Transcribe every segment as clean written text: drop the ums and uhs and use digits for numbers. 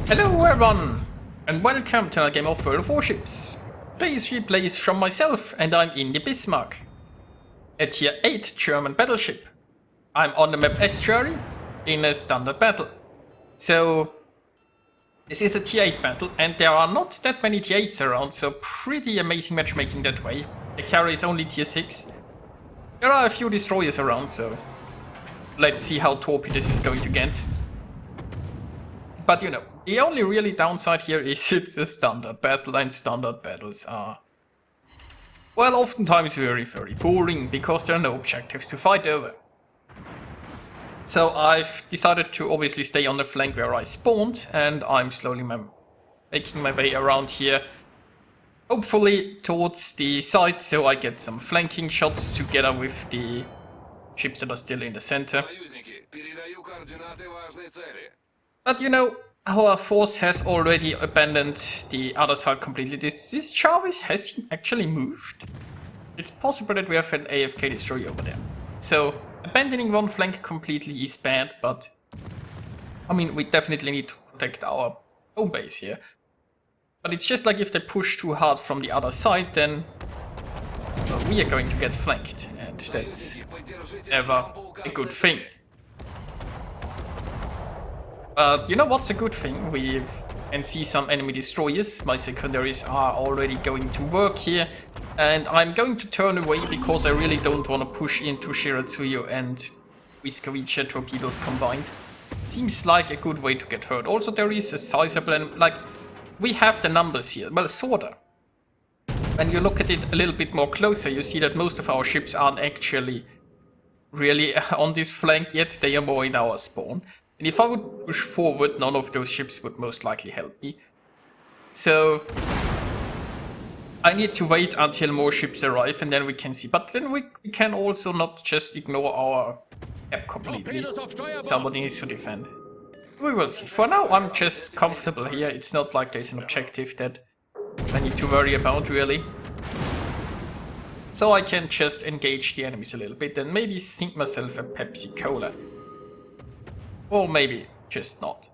Hello everyone, and welcome to another game of World of Warships. Today's replay is from myself, and I'm in the Bismarck, a tier 8 German battleship. I'm on the map Estuary in a standard battle. So, this is a tier 8 battle, and there are not that many tier 8s around, so pretty amazing matchmaking that way. The carrier is only tier 6. There are a few destroyers around, so let's see how torpid this is going to get. But you know, the only really downside here is it's a standard battle, and standard battles are, well, oftentimes very boring because there are no objectives to fight over. So I've decided to obviously stay on the flank where I spawned, and I'm slowly making my way around here, hopefully towards the side, so I get some flanking shots together with the ships that are still in the center. But you know, our force has already abandoned the other side completely. This Jarvis has actually moved. It's possible that we have an AFK destroyer over there. So, abandoning one flank completely is bad, but I mean, we definitely need to protect our home base here. But it's just like if they push too hard from the other side, then well, we are going to get flanked, and that's never a good thing. But you know what's a good thing? We can see some enemy destroyers. My secondaries are already going to work here. And I'm going to turn away because I really don't want to push into Shiratsuyu and Whiskavicha torpedoes combined. Seems like a good way to get hurt. Also there is a sizable, and like, we have the numbers here. Well, sorta. When you look at it a little bit more closer, you see that most of our ships aren't actually really on this flank yet. They are more in our spawn. And if I would push forward, none of those ships would most likely help me. So I need to wait until more ships arrive and then we can see. But then we can also not just ignore our cap completely. Somebody needs to defend. We will see. For now, I'm just comfortable here. It's not like there's an objective that I need to worry about, really. So I can just engage the enemies a little bit and maybe sink myself a Pepsi Cola. Or maybe just not.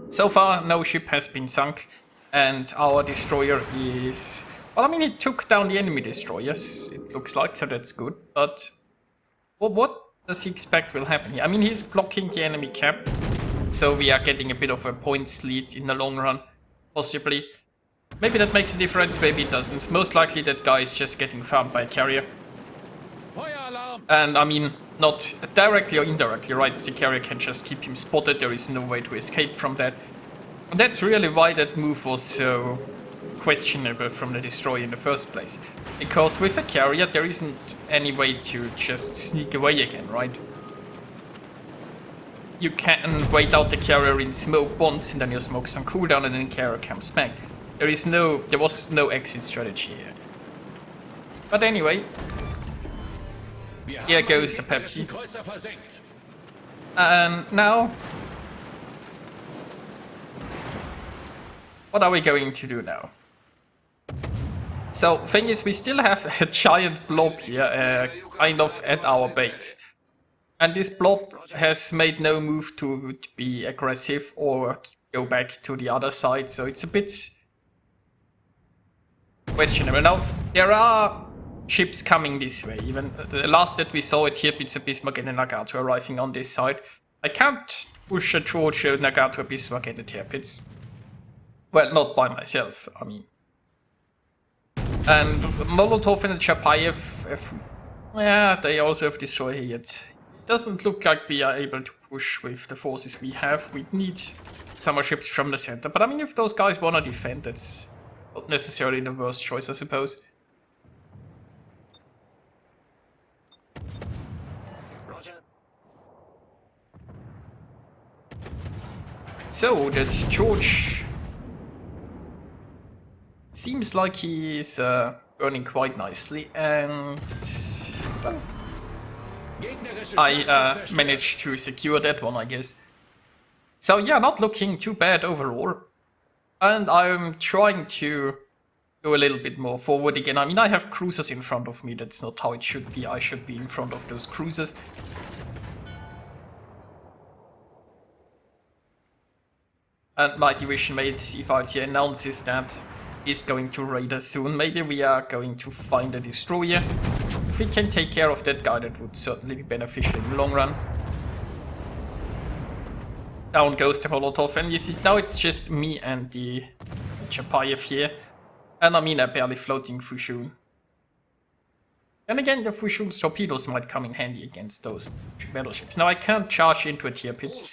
So far, no ship has been sunk, and our destroyer is... well, I mean, it took down the enemy destroyers, it looks like, so that's good. But well, what does he expect will happen here? I mean, he's blocking the enemy cap, so we are getting a bit of a points lead in the long run, possibly. Maybe that makes a difference, maybe it doesn't. Most likely that guy is just getting farmed by a carrier. And I mean, not directly or indirectly, right? The carrier can just keep him spotted, there is no way to escape from that. And that's really why that move was so questionable from the destroyer in the first place. Because with a carrier, there isn't any way to just sneak away again, right? You can wait out the carrier in smoke once, and then your smoke's on cooldown, and then the carrier comes back. There was no exit strategy here. But anyway, here goes the Pepsi. And now, what are we going to do now? So, thing is, we still have a giant blob here, kind of at our base. And this blob has made no move to be aggressive or go back to the other side, so it's a bit questionable. Now, there are ships coming this way. Even the last that we saw it here, it's a Bismarck and a Nagato arriving on this side. I can't push a George, a Nagato, a Bismarck and the Tirpitz. Well, not by myself, I mean. And Molotov and the Chapayev, yeah, they also have destroyed here yet. It doesn't look like we are able to push with the forces we have. We need some more ships from the center. But I mean, if those guys want to defend, that's not necessarily the worst choice, I suppose. So, that George seems like he is burning quite nicely, and well, I managed to secure that one, I guess. So yeah, not looking too bad overall. And I'm trying to go a little bit more forward again. I mean, I have cruisers in front of me, that's not how it should be. I should be in front of those cruisers. And my division mate C5 here announces that he's going to raid us soon. Maybe we are going to find a destroyer. If we can take care of that guy, that would certainly be beneficial in the long run. Down goes the Molotov, and you see now it's just me and the Chapayev here. And I mean a barely floating Fushun. And again, the Fushun's torpedoes might come in handy against those battleships. Now I can't charge into a tier pit.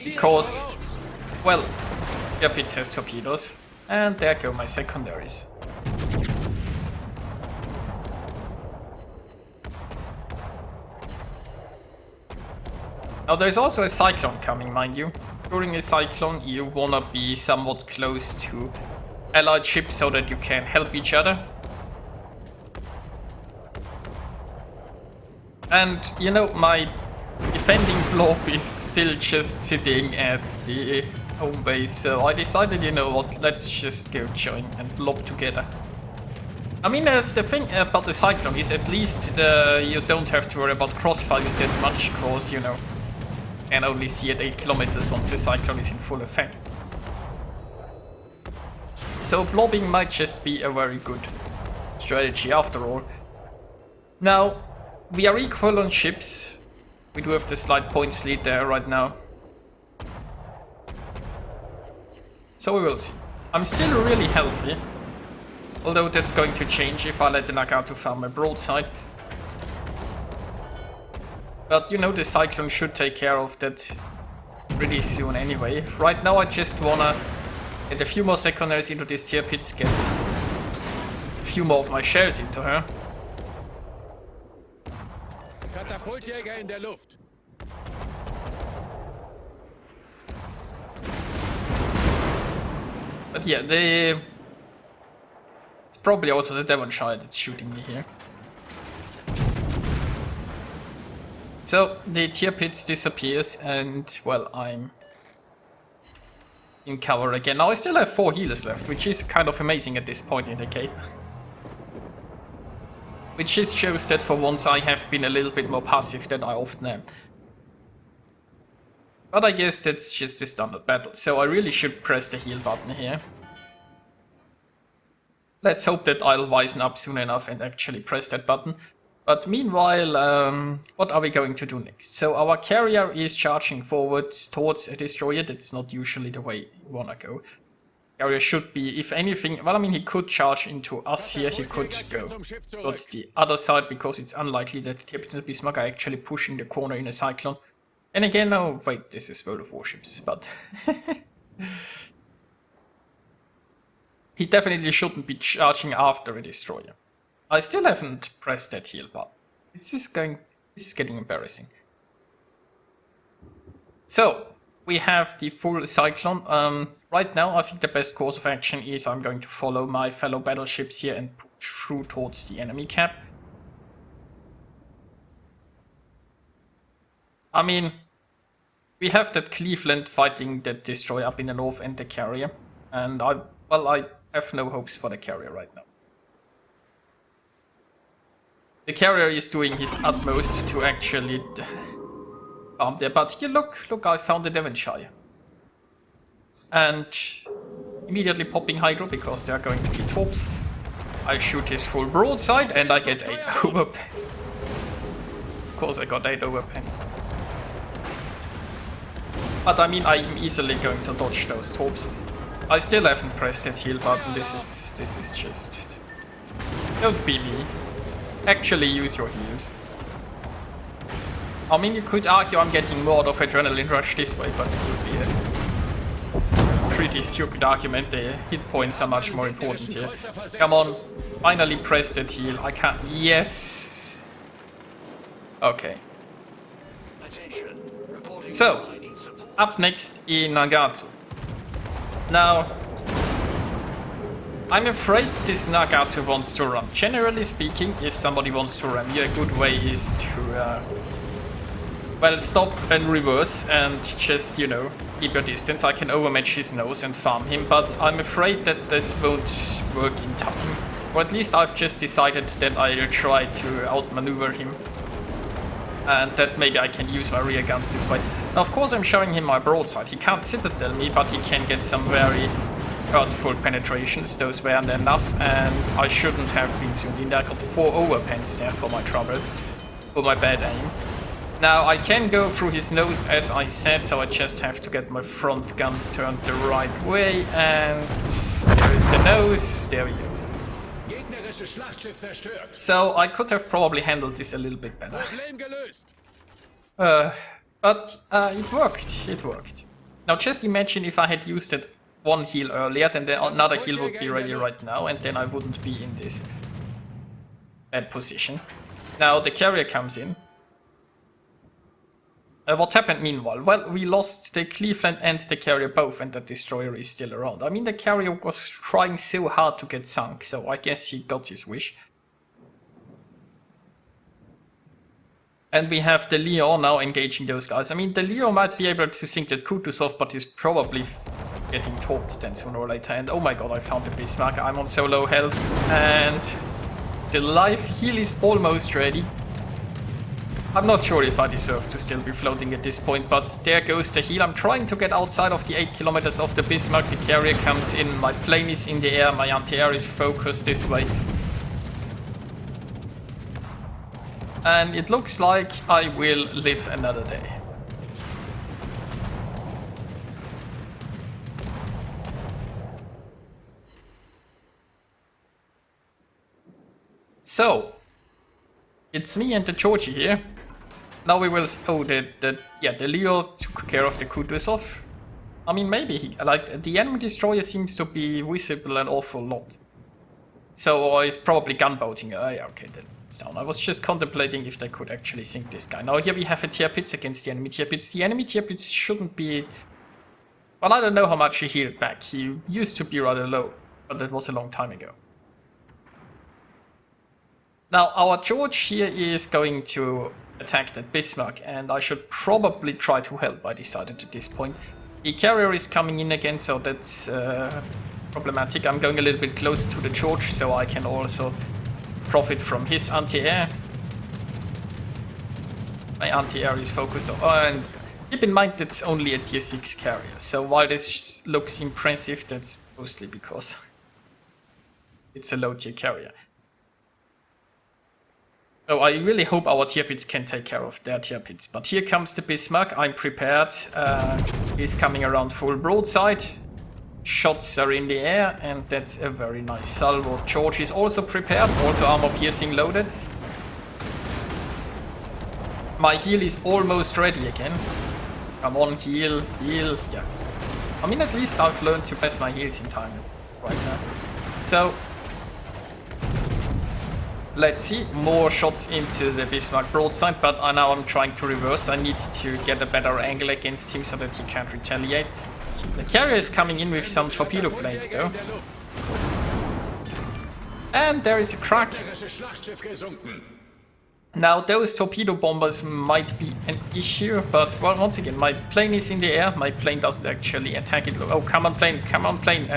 Because, well, tier pit has torpedoes. And there go my secondaries. Now there's also a Cyclone coming, mind you. During a Cyclone you wanna be somewhat close to allied ships so that you can help each other. And, you know, my defending blob is still just sitting at the home base, so I decided, you know what, let's just go join and blob together. I mean, the thing about the Cyclone is at least you don't have to worry about crossfires that much, cause, you know, you can only see at 8 kilometers once the Cyclone is in full effect. So blobbing might just be a very good strategy after all. Now, we are equal on ships. We do have the slight points lead there right now. So we will see. I'm still really healthy. Although that's going to change if I let the Nagato farm a broadside. But you know, the Cyclone should take care of that pretty soon anyway. Right now I just wanna get a few more secondaries into these tier pits, get a few more of my shells into her. Katapultjäger in der Luft. But yeah, it's probably also the Devonshire that's shooting me here. So the tier pits disappears and, well, I'm in cover again. Now I still have 4 healers left, which is kind of amazing at this point in the game. Which just shows that for once I have been a little bit more passive than I often am. But I guess that's just the standard battle, so I really should press the heal button here. Let's hope that I'll wisen up soon enough and actually press that button. But meanwhile, what are we going to do next? So our carrier is charging forwards towards a destroyer. That's not usually the way you wanna go. Carrier should be, if anything, well, I mean, he could charge into us here, he could go towards the other side, because it's unlikely that the Captain Bismarck are actually pushing the corner in a Cyclone. And again, oh wait, this is World of Warships, but he definitely shouldn't be charging after a destroyer. I still haven't pressed that heal button. This is getting embarrassing. So, we have the full Cyclone. Right now, I think the best course of action is I'm going to follow my fellow battleships here and push through towards the enemy cap. I mean, we have that Cleveland fighting that destroyer up in the north and the carrier. And I have no hopes for the carrier right now. The carrier is doing his utmost to actually farm there, but here, look, I found the Devonshire. And immediately popping Hydro, because there are going to be torps. I shoot his full broadside and I get 8 overpens. Of course I got 8 overpens. But I mean, I'm easily going to dodge those torps. I still haven't pressed that heal button, this is just... Don't be me. Actually use your heals. I mean, you could argue I'm getting more out of adrenaline rush this way, but it would be a pretty stupid argument. The hit points are much more important here. Come on, finally press that heal. I can't. Yes. Okay. So, up next in Nagato. Now, I'm afraid this Nagato wants to run. Generally speaking, if somebody wants to run here, a good way is to, well, stop and reverse and just, you know, keep your distance. I can overmatch his nose and farm him, but I'm afraid that this won't work in time. Or at least I've just decided that I'll try to outmaneuver him. And that maybe I can use my rear guns this way. Now, of course, I'm showing him my broadside. He can't citadel me, but he can get some very hurtful penetrations. Those weren't enough, and I shouldn't have been zoomed in there. I got 4 overpens there for my troubles, for my bad aim. Now, I can go through his nose, as I said, so I just have to get my front guns turned the right way, and there is the nose. There we go. So I could have probably handled this a little bit better. But it worked. It worked. Now just imagine if I had used that one heal earlier, then another heal would be ready right now, and then I wouldn't be in this bad position. Now the carrier comes in. What happened meanwhile? Well, we lost the Cleveland and the carrier both, and the destroyer is still around. I mean, the carrier was trying so hard to get sunk, so I guess he got his wish. And we have the Leo now engaging those guys. I mean, the Leo might be able to sink the Kutuzov, but he's probably getting torped then sooner or later. And oh my god, I found the Bismarck. I'm on so low health and still alive. Heal is almost ready. I'm not sure if I deserve to still be floating at this point, but there goes the heal. I'm trying to get outside of the 8 kilometers of the Bismarck. The carrier comes in, my plane is in the air, my anti-air is focused this way. And it looks like I will live another day. So, it's me and the Georgie here. Now we will. Oh, the Leo took care of the Kutuzov. I mean, maybe the enemy destroyer seems to be visible an awful lot. So it's probably gunboating. Yeah, okay, then it's down. I was just contemplating if they could actually sink this guy. Now here we have a tier pits against the enemy tier pits. The enemy tier pits shouldn't be. Well, I don't know how much he healed back. He used to be rather low, but that was a long time ago. Now our George here is going to attack that Bismarck, and I should probably try to help, I decided at this point. The carrier is coming in again, so that's problematic. I'm going a little bit closer to the George, so I can also profit from his anti-air. My anti-air is focused on... and keep in mind that's only a tier 6 carrier, so while this looks impressive, that's mostly because it's a low tier carrier. So I really hope our tier pits can take care of their tier pits. But here comes the Bismarck. I'm prepared. He's coming around full broadside. Shots are in the air, and that's a very nice salvo. George is also prepared. Also armor piercing loaded. My heal is almost ready again. Come on, heal, heal. Yeah. I mean, at least I've learned to press my heals in time right now. So... let's see, more shots into the Bismarck broadside, but now I'm trying to reverse. I need to get a better angle against him so that he can't retaliate. The carrier is coming in with some torpedo planes though. And there is a crack. Now those torpedo bombers might be an issue, but well, once again, my plane is in the air. My plane doesn't actually attack it. Oh, come on plane, come on plane.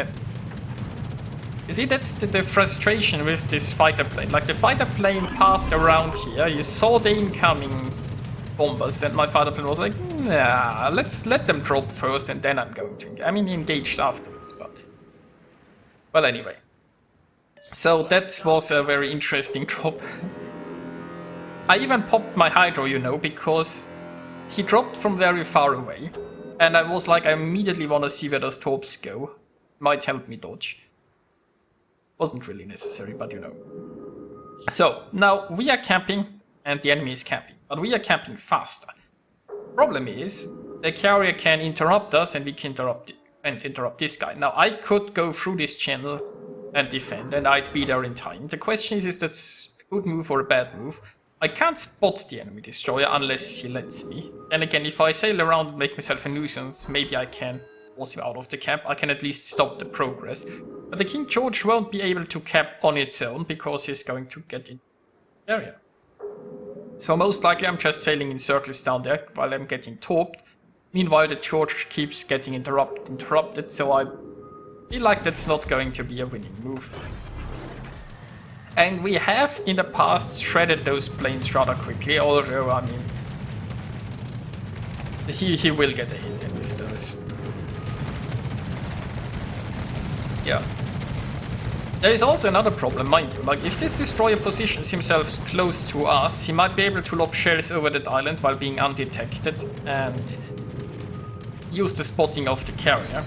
You see, that's the frustration with this fighter plane. Like, the fighter plane passed around here, you saw the incoming bombers, and my fighter plane was like, nah, let's let them drop first, and then I'm going to... I mean, engaged afterwards, but... well, anyway. So, that was a very interesting drop. I even popped my hydro, you know, because he dropped from very far away, and I was like, I immediately want to see where those torps go. Might help me dodge. Wasn't really necessary, but you know. So, now we are camping and the enemy is camping, but we are camping faster. Problem is, the carrier can interrupt us and we can interrupt this guy. Now, I could go through this channel and defend, and I'd be there in time. The question is that a good move or a bad move? I can't spot the enemy destroyer unless he lets me. And again, if I sail around and make myself a nuisance, maybe I can force him out of the camp. I can at least stop the progress. But the King George won't be able to cap on its own because he's going to get in the area. So most likely I'm just sailing in circles down there while I'm getting torped. Meanwhile the George keeps getting interrupted, so I feel like that's not going to be a winning move. And we have in the past shredded those planes rather quickly, although I mean He will get a hit with those. Yeah. There is also another problem, mind you. Like, if this destroyer positions himself close to us, he might be able to lob shells over that island while being undetected and use the spotting of the carrier.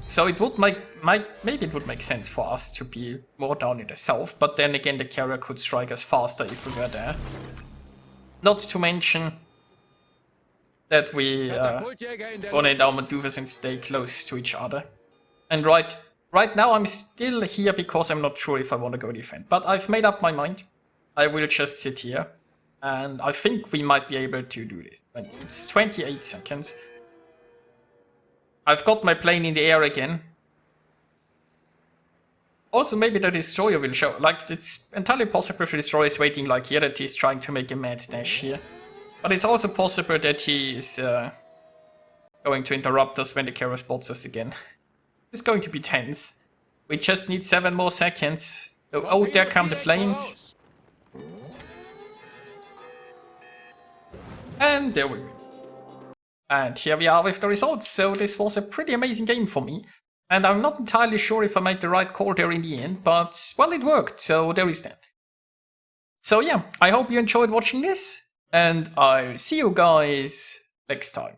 So it would maybe it would make sense for us to be more down in the south, but then again the carrier could strike us faster if we were there. Not to mention that we coordinate our maneuvers and stay close to each other. And right now I'm still here because I'm not sure if I want to go defend. But I've made up my mind. I will just sit here. And I think we might be able to do this. It's 28 seconds. I've got my plane in the air again. Also, maybe the destroyer will show. Like, it's entirely possible if the destroyer is waiting like here, that he's trying to make a mad dash here. But it's also possible that he is going to interrupt us when the carrier spots us again. It's going to be tense. We just need 7 more seconds. Oh, there come the planes. And there we go. And here we are with the results. So this was a pretty amazing game for me. And I'm not entirely sure if I made the right call there in the end, but well, it worked. So there is that. So yeah, I hope you enjoyed watching this. And I'll see you guys next time.